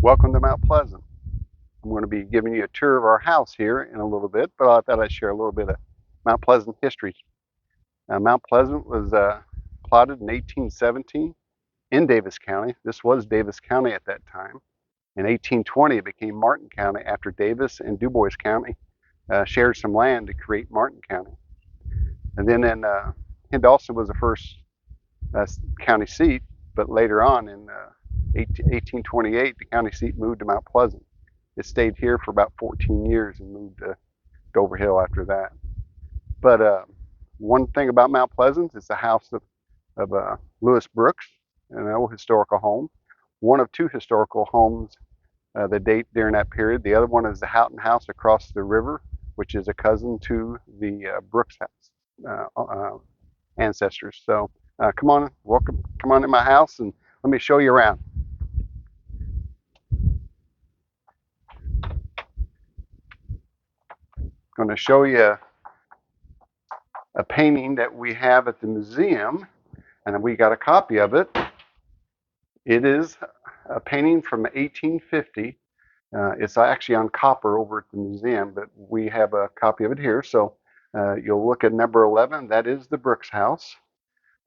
Welcome to Mount Pleasant. I'm going to be giving you a tour of our house here in a little bit, but I thought I'd share a little bit of Mount Pleasant history. Mount Pleasant was plotted in 1817 in Davis County. This was Davis County at that time. In 1820, it became Martin County after Davis and Dubois County shared some land to create Martin County. And then Hindalston was the first uh, county seat, but later on in 1828, the county seat moved to Mount Pleasant. It stayed here for about 14 years and moved to Dover Hill after that. But one thing about Mount Pleasant is the house of Lewis Brooks, an old historical home. One of two historical homes that date during that period. The other one is the Houghton House across the river, which is a cousin to the Brooks house ancestors. So come on, welcome, come on in my house and let me show you around. I'm going to show you a painting that we have at the museum, and we got a copy of it. It is a painting from 1850. It's actually on copper over at the museum, but we have a copy of it here. So you'll look at number 11. That is the Brooks house.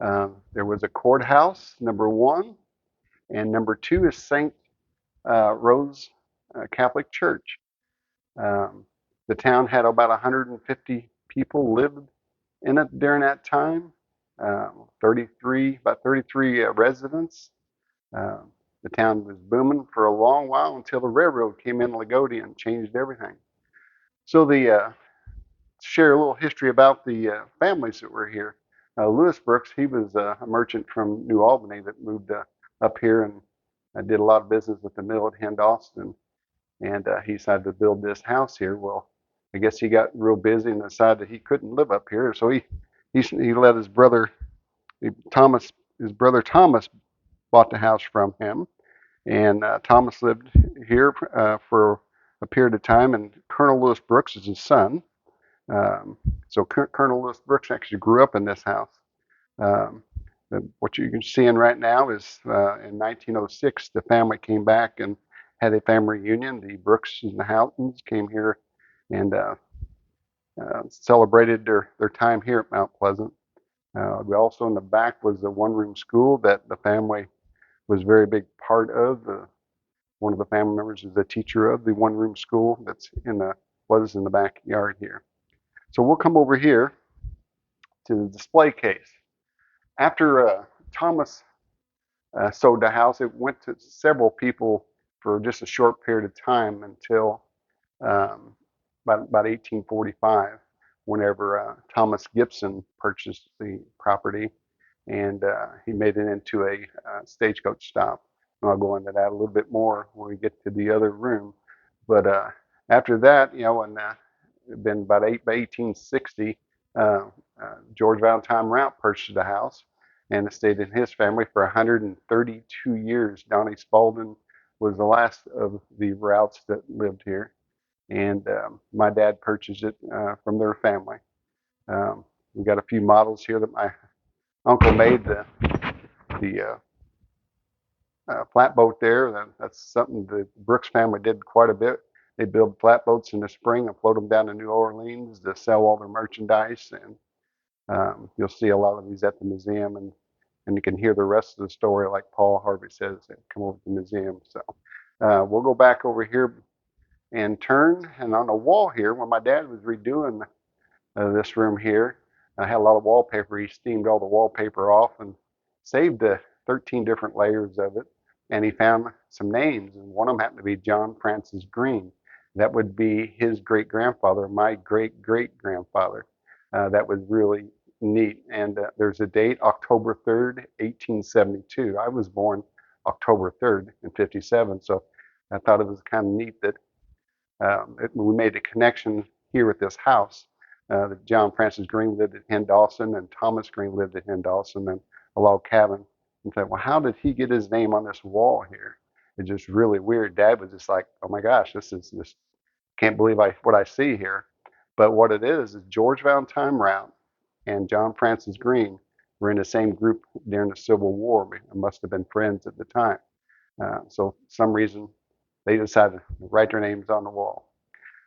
There was a courthouse, number 1, and number 2 is St. Rose Catholic Church. The town had about 150 people lived in it during that time. 33 residents. Uh, the town was booming for a long while until the railroad came in Lagodi and changed everything. So share a little history about the families that were here. Lewis Brooks, he was a merchant from New Albany that moved up here and did a lot of business with the mill at Hindalston, and he decided to build this house here. Well, I guess he got real busy and decided that he couldn't live up here, so he let his brother Thomas, bought the house from him, and Thomas lived here for a period of time, and Colonel Lewis Brooks is his son. So Colonel Lewis Brooks actually grew up in this house. Um, what you can see in right now is in 1906, the family came back and had a family reunion. The Brooks and the Houghtons came here and celebrated their time here at Mount Pleasant. We also in the back was the one-room school that the family was a very big part of. One of the family members is the teacher of the one-room school that's was in the backyard here. So we'll come over here to the display case. After Thomas sold the house, it went to several people for just a short period of time until um, about 1845, whenever Thomas Gibson purchased the property and he made it into a stagecoach stop. And I'll go into that a little bit more when we get to the other room. But after that, and it'd been about by 1860, uh, George Valentine Rout purchased the house and it stayed in his family for 132 years. Donnie Spaulding was the last of the Routs that lived here, and my dad purchased it from their family. We got a few models here that my uncle made. The flatboat there. That's something the Brooks family did quite a bit. They build flatboats in the spring and float them down to New Orleans to sell all their merchandise. And you'll see a lot of these at the museum, and you can hear the rest of the story, like Paul Harvey says, they come over to the museum. So we'll go back over here and turn. And on the wall here, when my dad was redoing this room here, I had a lot of wallpaper. He steamed all the wallpaper off and saved 13 different layers of it. And he found some names, and one of them happened to be John Francis Greene. That would be his great grandfather, my great great grandfather. That was really neat. And there's a date, October 3rd, 1872. I was born October 3rd in 57. So I thought it was kind of neat that we made a connection here at this house. That John Francis Greene lived at Hindalston and Thomas Greene lived at Hindalston and a log cabin. And said, well, how did he get his name on this wall here? It's just really weird. Dad was just like, oh my gosh, this is just can't believe what I see here. But what it is George Valentine Rout and John Francis Greene were in the same group during the Civil War. We must have been friends at the time. So for some reason, they decided to write their names on the wall.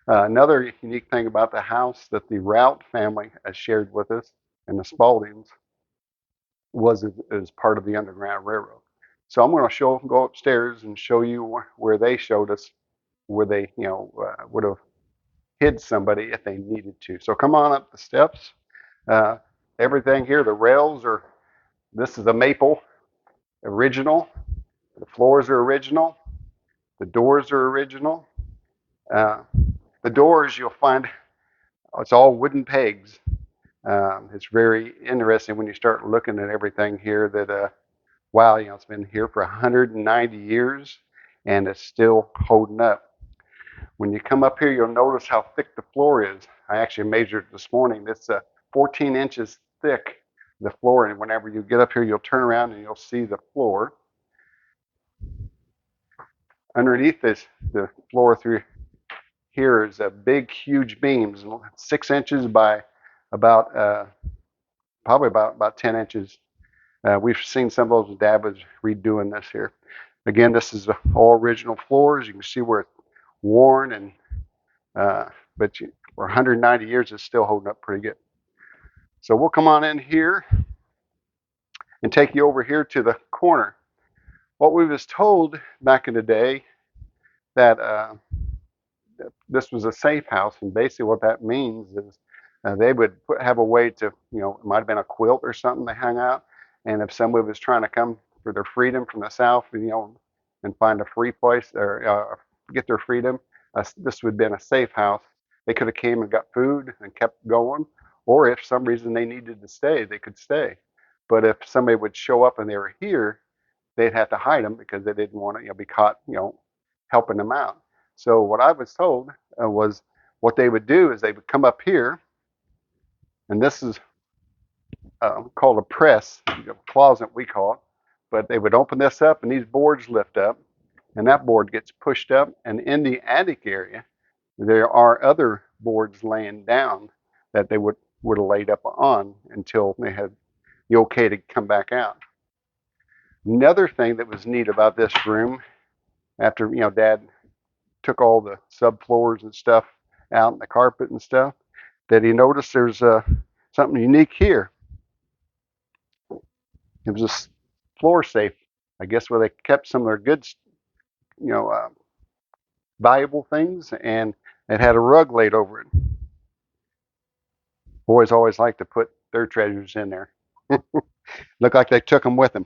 Another unique thing about the house that the Rout family has shared with us, and the Spaldings, was as part of the Underground Railroad. So I'm going to go upstairs and show you where they showed us where they, would have hid somebody if they needed to. So come on up the steps. Uh, Everything here, the rails are, this is a maple original. The floors are original. The doors are original. Uh, the doors you'll find, it's all wooden pegs. It's very interesting when you start looking at everything here that, wow, it's been here for 190 years and it's still holding up. When you come up here, you'll notice how thick the floor is. I actually measured it this morning. It's 14 inches thick, the floor. And whenever you get up here, you'll turn around and you'll see the floor. Underneath this, the floor through here is a big, huge beams, 6 inches by about probably about 10 inches. We've seen some of those. Dad was redoing this here. Again, this is all original floors. You can see where it's worn, and but for 190 years, it's still holding up pretty good. So we'll come on in here and take you over here to the corner. What we was told back in the day that this was a safe house, and basically what that means is they would have a way to, it might have been a quilt or something they hung out, and if somebody was trying to come for their freedom from the South, and find a free place or get their freedom, this would have been a safe house. They could have came and got food and kept going, or if some reason they needed to stay, they could stay. But if somebody would show up and they were here, they'd have to hide them because they didn't want to, be caught, helping them out. So what I was told was what they would do is they would come up here, and this is called a press, a closet we call it, but they would open this up and these boards lift up, and that board gets pushed up, and in the attic area, there are other boards laying down that they would have laid up on until they had the okay to come back out. Another thing that was neat about this room, after, Dad took all the subfloors and stuff out and the carpet and stuff, that he noticed there's something unique here. It was a floor safe, I guess, where they kept some of their good, valuable things, and it had a rug laid over it. Boys always like to put their treasures in there. Looked like they took them with them.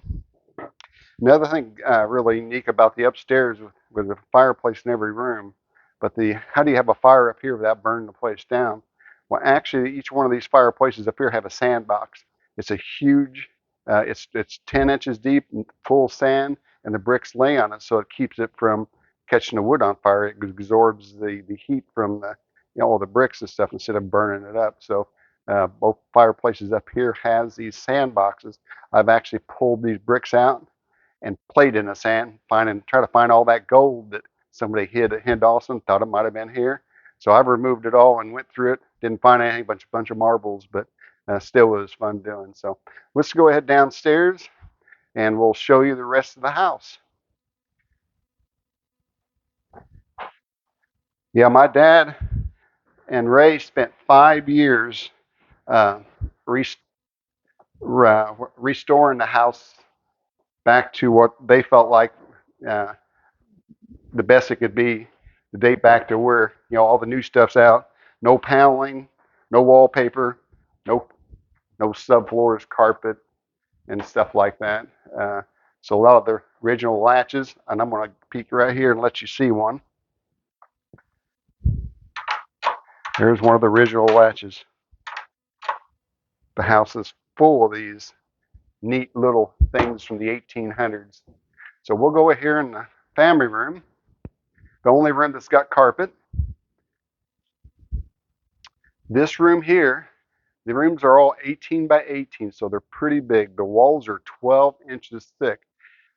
Another thing really unique about the upstairs with a fireplace in every room, but how do you have a fire up here without burning the place down? Well, actually, each one of these fireplaces up here have a sandbox. It's a huge, it's 10 inches deep, full sand, and the bricks lay on it, so it keeps it from catching the wood on fire. It absorbs the heat from all the bricks and stuff instead of burning it up. So both fireplaces up here has these sandboxes. I've actually pulled these bricks out and played in the sand, try to find all that gold that somebody hid at Hen Dawson, thought it might have been here. So I removed it all and went through it. Didn't find anything, bunch of marbles, but still was fun doing. So let's go ahead downstairs and we'll show you the rest of the house. Yeah, my dad and Ray spent 5 years uh, restoring the house back to what they felt like uh, the best it could be, to date back to where all the new stuff's out. No paneling, no wallpaper, no subfloors, carpet, and stuff like that. So a lot of the original latches, and I'm going to peek right here and let you see one. There's one of the original latches. The house is full of these neat little things from the 1800s. So we'll go here in the family room, the only room that's got carpet. This room here, the rooms are all 18 by 18, so they're pretty big. The walls are 12 inches thick.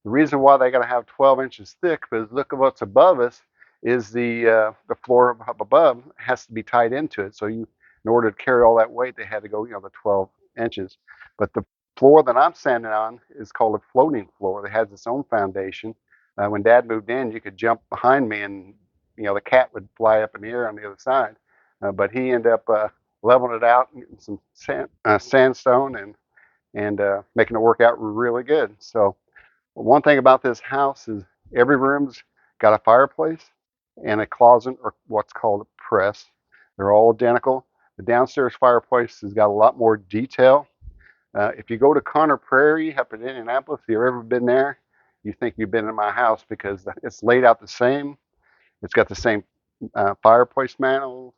The reason why they got to have 12 inches thick is look at what's above us is the floor up above has to be tied into it. So in order to carry all that weight, they had to go the 12 inches. But the floor that I'm standing on is called a floating floor. It has its own foundation. When Dad moved in, you could jump behind me, and the cat would fly up in the air on the other side. But he ended up leveling it out and getting some sandstone and making it work out really good. So one thing about this house is every room's got a fireplace and a closet, or what's called a press. They're all identical. The downstairs fireplace has got a lot more detail. If you go to Conner Prairie up in Indianapolis, if you've ever been there, you think you've been in my house because it's laid out the same. It's got the same fireplace mantle.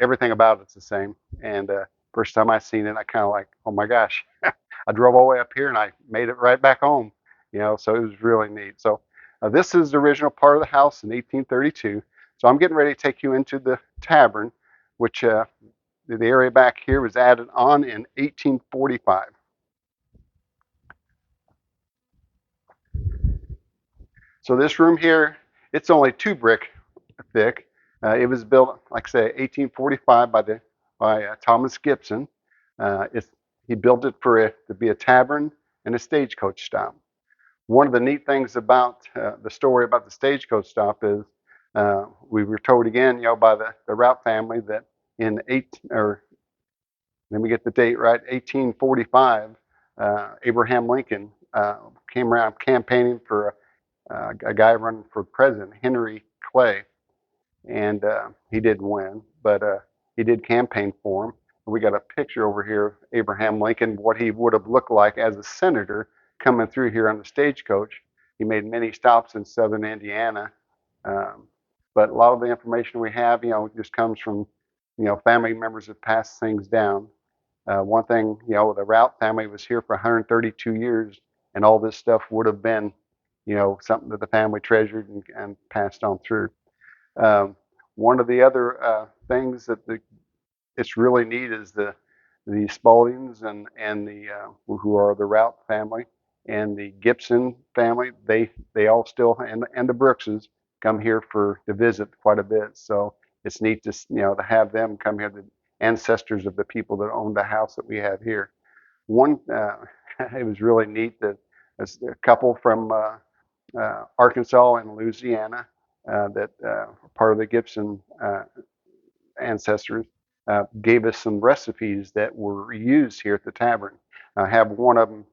Everything about it's the same. And first time I seen it, I kind of like, oh my gosh. I drove all the way up here and I made it right back home. So it was really neat. So this is the original part of the house in 1832. So I'm getting ready to take you into the tavern, which the area back here was added on in 1845. So this room here, it's only 2 brick thick. It was built, like I say, 1845 by Thomas Gibson. It's, he built it to be a tavern and a stagecoach stop. One of the neat things about the story about the stagecoach stop is we were told again, by the Rout family that in let me get the date right, 1845, Abraham Lincoln came around campaigning for a guy running for president, Henry Clay, and he didn't win, but he did campaign for him. We got a picture over here of Abraham Lincoln, what he would have looked like as a senator coming through here on the stagecoach. He made many stops in southern Indiana, um, but a lot of the information we have, just comes from, family members that passed things down. One thing, the Rout family was here for 132 years, and all this stuff would have been, something that the family treasured and passed on through. Um, One of the other things that it's really neat is the Spaldings and the who are the Rout family and the Gibson family. They all still, and the Brookses come here to visit quite a bit. So it's neat to to have them come here, the ancestors of the people that owned the house that we have here. One it was really neat that a couple from Arkansas and Louisiana that part of the Gibson ancestors gave us some recipes that were used here at the tavern. I have one of them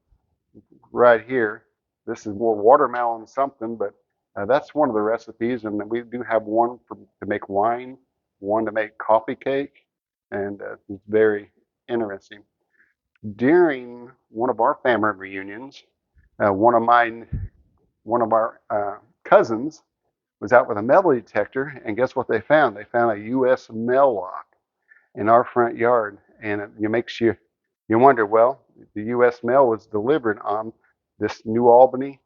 right here. This is more watermelon something, but that's one of the recipes. And we do have one to make wine, one to make coffee cake, and it's very interesting. During one of our family reunions, uh, one of mine, one of our cousins was out with a metal detector, and guess what they found? They found a U.S. mail lock in our front yard, and it makes you wonder. Well, the U.S. mail was delivered on this New Albany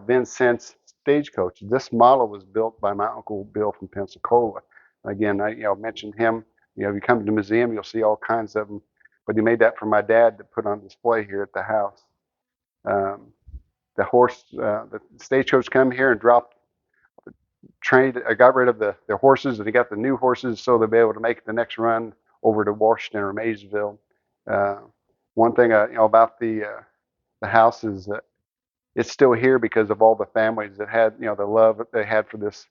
Vincent stagecoach. This model was built by my uncle Bill from Pensacola. Again, I mentioned him. If you come to the museum, you'll see all kinds of them. But he made that for my dad to put on display here at the house. Um, the stagecoach come here and dropped trained. I got rid of the horses, and he got the new horses so they'll be able to make the next run over to Washington or Maysville. Uh, One thing about the house is that it's still here because of all the families that had the love that they had for this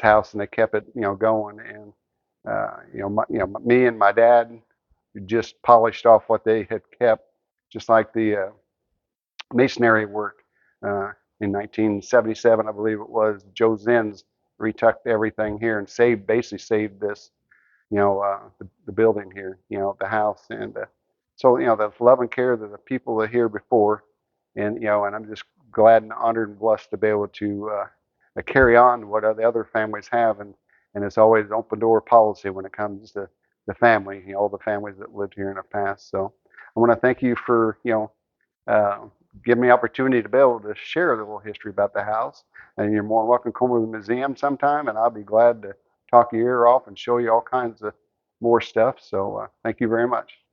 house, and they kept it going. And me and my dad just polished off what they had kept, just like the masonry work. In 1977, I believe it was, Joe Zins retucked everything here and basically saved this, the building here, the house. And so, the love and care that the people that are here before, and I'm just glad and honored and blessed to be able to carry on what the other families have. And it's always an open door policy when it comes to the family, all the families that lived here in the past. So I want to thank you for, uh, give me opportunity to be able to share a little history about the house. And you're more welcome to come to the museum sometime, and I'll be glad to talk your ear off and show you all kinds of more stuff. So thank you very much.